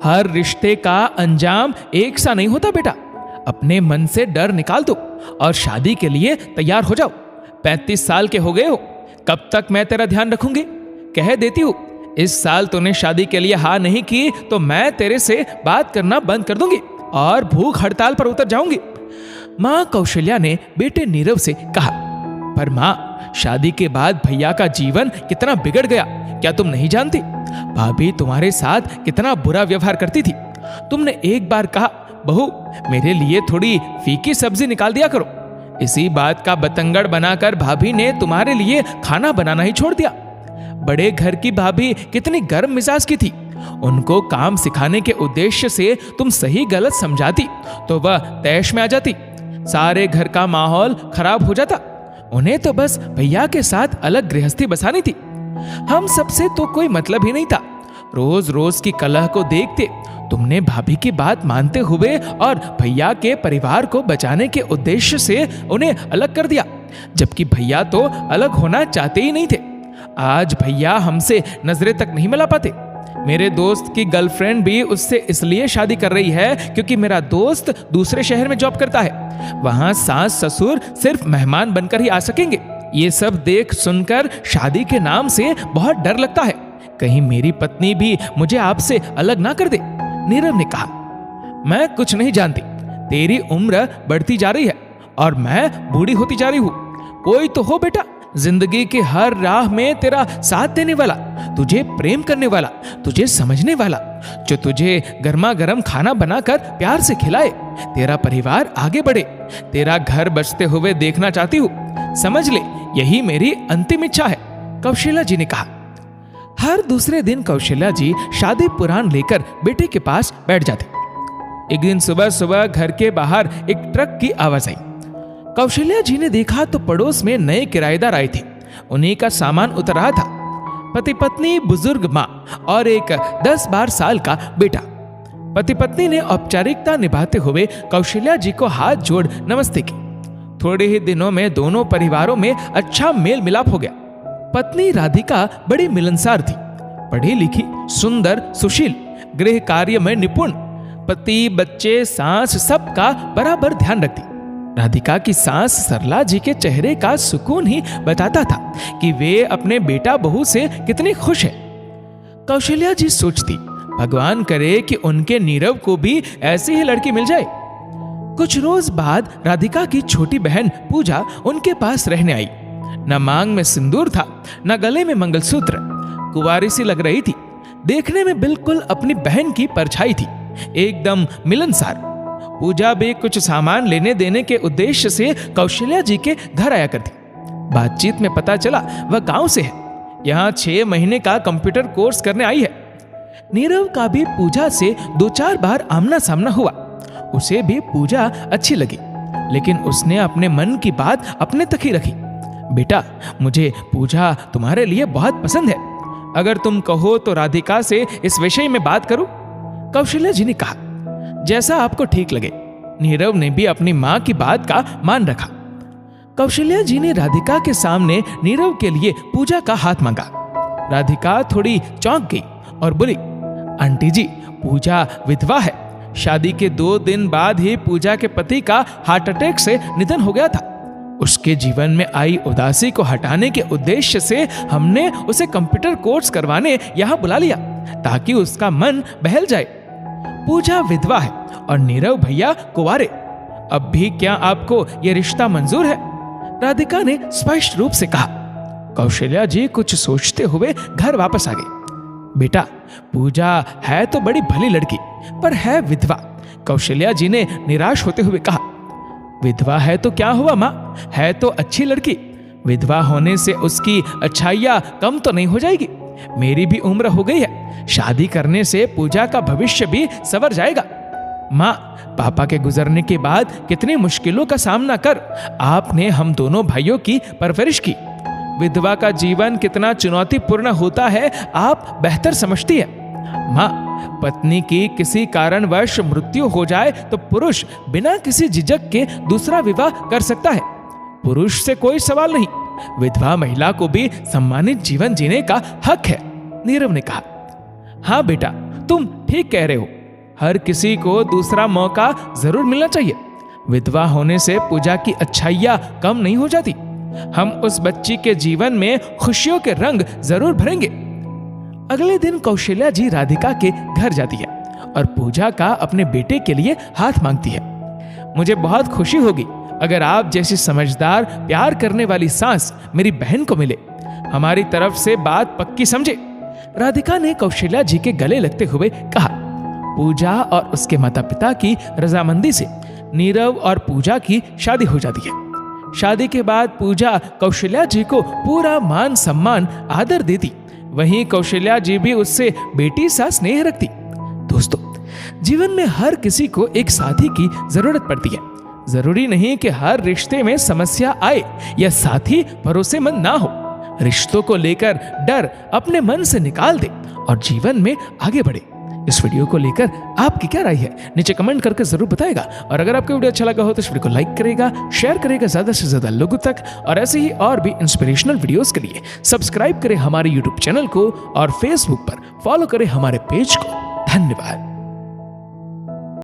हर रिश्ते का अंजाम एक सा नहीं होता बेटा। अपने मन से डर निकाल दो और शादी के लिए तैयार हो जाओ। 35 साल के हो गए हो, कब तक मैं तेरा ध्यान रखूंगी? कह देती हूँ, इस साल तूने शादी के लिए हाँ नहीं की तो मैं तेरे से बात करना बंद कर दूंगी और भूख हड़ताल पर उतर जाऊंगी। माँ कौशल्या ने बेटे नीरव से कहा। पर माँ, शादी के बाद भैया का जीवन कितना बिगड़ गया, क्या तुम नहीं जानती? भाभी तुम्हारे साथ कितना बुरा व्यवहार करती थी। तुमने एक बार कहा, बहू मेरे लिए थोड़ी फीकी सब्जी निकाल दिया करो। इसी बात का बतंगड़ बनाकर भाभी ने तुम्हारे लिए खाना बनाना ही छोड़ दिया। बड़े घर की भाभी कितनी गर्म मिजाज की थी। उनको काम सिखाने के उद्देश्य से तुम सही गलत समझाती तो वह तैश में आ जाती, सारे घर का माहौल खराब हो जाता। उन्हें तो बस भैया के साथ अलग गृहस्थी बसानी थी। हम सबसे तो कोई मतलब ही नहीं था। रोज रोज की कलह को देखते तुमने भाभी की बात मानते हुए और भैया के परिवार को बचाने के उद्देश्य से उन्हें अलग कर दिया, जबकि भैया तो अलग होना चाहते ही नहीं थे। आज भैया हमसे नजरें तक नहीं मिला पाते। मेरे दोस्त की गर्लफ्रेंड भी उससे इसलिए शादी कर रही है क्योंकि मेरा दोस्त दूसरे शहर में जॉब करता है। वहां सास ससुर सिर्फ मेहमान बनकर ही आ सकेंगे। ये सब देख सुनकर शादी के नाम से बहुत डर लगता है, कहीं मेरी पत्नी भी मुझे आपसे अलग ना कर दे। नीरव ने कहा, मैं कुछ नहीं जानती। तेरी उम्र बढ़ती जा रही है और मैं बूढ़ी होती जा रही हूँ। कोई तो हो बेटा, जिंदगी की हर राह में तेरा साथ देने वाला, तुझे प्रेम करने वाला, तुझे समझने वाला, जो तुझे गर्मा गर्म खाना बनाकर प्यार से खिलाए, तेरा परिवार आगे बढ़े, तेरा घर बचते हुए देखना चाहती हूँ। समझ ले, यही मेरी अंतिम इच्छा है, कौशल्या जी ने कहा। हर दूसरे दिन कौशल्या जी शादी पुराण लेकर बेटे के पास बैठ जाते। एक दिन सुबह सुबह घर के बाहर एक ट्रक की आवाज आई। कौशल्या जी ने देखा तो पड़ोस में नए किराएदार आए थे। उन्हीं का सामान उतर रहा था। पति पत्नी, बुजुर्ग माँ और एक 10-12 साल का बेटा। पति पत्नी ने औपचारिकता निभाते हुए कौशल्या जी को हाथ जोड़ नमस्ते की। थोड़े ही दिनों में दोनों परिवारों में अच्छा मेल मिलाप हो गया। पत्नी राधिका बड़ी मिलनसार थी, पढ़ी लिखी, सुंदर, सुशील, गृह कार्य में निपुण, पति, बच्चे, सास सबका बराबर ध्यान रखती। राधिका की सास सरला जी के चेहरे का सुकून ही बताता था कि वे अपने बेटा बहू से कितनी खुश है। कौशल्या जी सोचती, भगवान करे कि उनके नीरव को भी ऐसी ही लड़की मिल जाए। कुछ रोज बाद राधिका की छोटी बहन पूजा उनके पास रहने आई। न मांग में सिंदूर था, न गले में मंगलसूत्र। कुंवारी सी लग रही थी, देखने में बिल्कुल अपनी बहन की परछाई थी, एकदम मिलनसार। पूजा भी कुछ सामान लेने देने के उद्देश्य से कौशल्या जी के घर आया करती। बातचीत में पता चला वह गांव से है, यहाँ 6 महीने का कंप्यूटर कोर्स करने आई है। नीरव का भी पूजा से 2-4 बार आमना सामना हुआ। उसे भी पूजा अच्छी लगी, लेकिन उसने अपने मन की बात अपने तक ही रखी। बेटा, मुझे पूजा तुम्हारे लिए बहुत पसंद है। अगर तुम कहो तो राधिका से इस विषय में बात करूं? कौशल्या जी ने कहा, जैसा आपको ठीक लगे। नीरव ने भी अपनी मां की बात का मान रखा। कौशल्या जी ने राधिका के सामने नीरव के लिए पूजा का हाथ मांगा। राधिका थोड़ी चौंक गई और बोली, आंटी जी, पूजा विधवा है। शादी के 2 दिन बाद ही पूजा के पति का हार्ट अटैक से निधन हो गया था। उसके जीवन में आई उदासी को हटाने के उद्देश्य से हमने उसे कंप्यूटर कोर्स करवाने यहाँ बुला लिया ताकि उसका मन बहल जाए। पूजा विधवा है और नीरव भैया कुंवारे। अब भी क्या आपको यह रिश्ता मंजूर है? राधिका ने स्पष्ट रूप से कहा। कौशल्या जी कुछ सोचते हुए घर वापस आ गई। बेटा, पूजा है तो बड़ी भली लड़की, पर है विधवा। कौशल्या जी ने निराश होते हुए कहा। विधवा है तो क्या हुआ माँ, है तो अच्छी लड़की। विधवा होने से उसकी अच्छाइयाँ कम तो नहीं हो जाएगी। मेरी भी उम्र हो गई है, शादी करने से पूजा का भविष्य भी संवर जाएगा। माँ, पापा के गुजरने के बाद कितनी मुश्किलों का सामना कर आपने हम दोनों भाइयों की परवरिश की। विधवा का जीवन कितना चुनौतीपूर्ण होता है आप बेहतर समझती है। माँ, पत्नी की किसी कारणवश मृत्यु हो जाए तो पुरुष बिना किसी झिझक के दूसरा विवाह कर सकता है। पुरुष से कोई सवाल नहीं। विधवा महिला को भी सम्मानित जीवन जीने का हक है, नीरव ने कहा। हाँ बेटा, तुम ठीक कह रहे हो। हर किसी को दूसरा मौका जरूर मिलना चाहिए। विधवा होने से पूजा की अच्छाइयाँ कम नहीं हो जाती। हम उस बच्ची के जीवन में खुशियों के रंग जरूर भरेंगे। अगले दिन कौशल्या जी राधिका के घर जाती है और पूजा का अपने बेटे के लिए हाथ मांगती है। मुझे बहुत खुशी होगी अगर आप जैसी समझदार प्यार करने वाली सास मेरी बहन को मिले। हमारी तरफ से बात पक्की समझे। राधिका ने कौशल्या जी के गले लगते हुए कहा। पूजा और उसके माता पिता की रजामंदी से नीरव और पूजा की शादी हो जाती है। शादी के बाद पूजा कौशल्या जी को पूरा मान सम्मान आदर देती। वहीं कौशल्या जी भी उससे बेटी सा स्नेह रखती। दोस्तों, जीवन में हर किसी को एक साथी की जरूरत पड़ती है। जरूरी नहीं कि हर रिश्ते में समस्या आए या साथी भरोसेमंद ना हो। रिश्तों को लेकर डर अपने मन से निकाल दे और जीवन में आगे बढ़े। इस वीडियो को लेकर आपकी क्या राय है, नीचे कमेंट करके जरूर बताएगा। और अगर आपको वीडियो अच्छा लगा हो तो इस वीडियो को लाइक करेगा, शेयर करेगा ज्यादा से ज्यादा लोगों तक। और ऐसे ही और भी इंस्पिरेशनल वीडियोस के लिए सब्सक्राइब करें हमारे यूट्यूब चैनल को और फेसबुक पर फॉलो करें हमारे पेज को। धन्यवाद।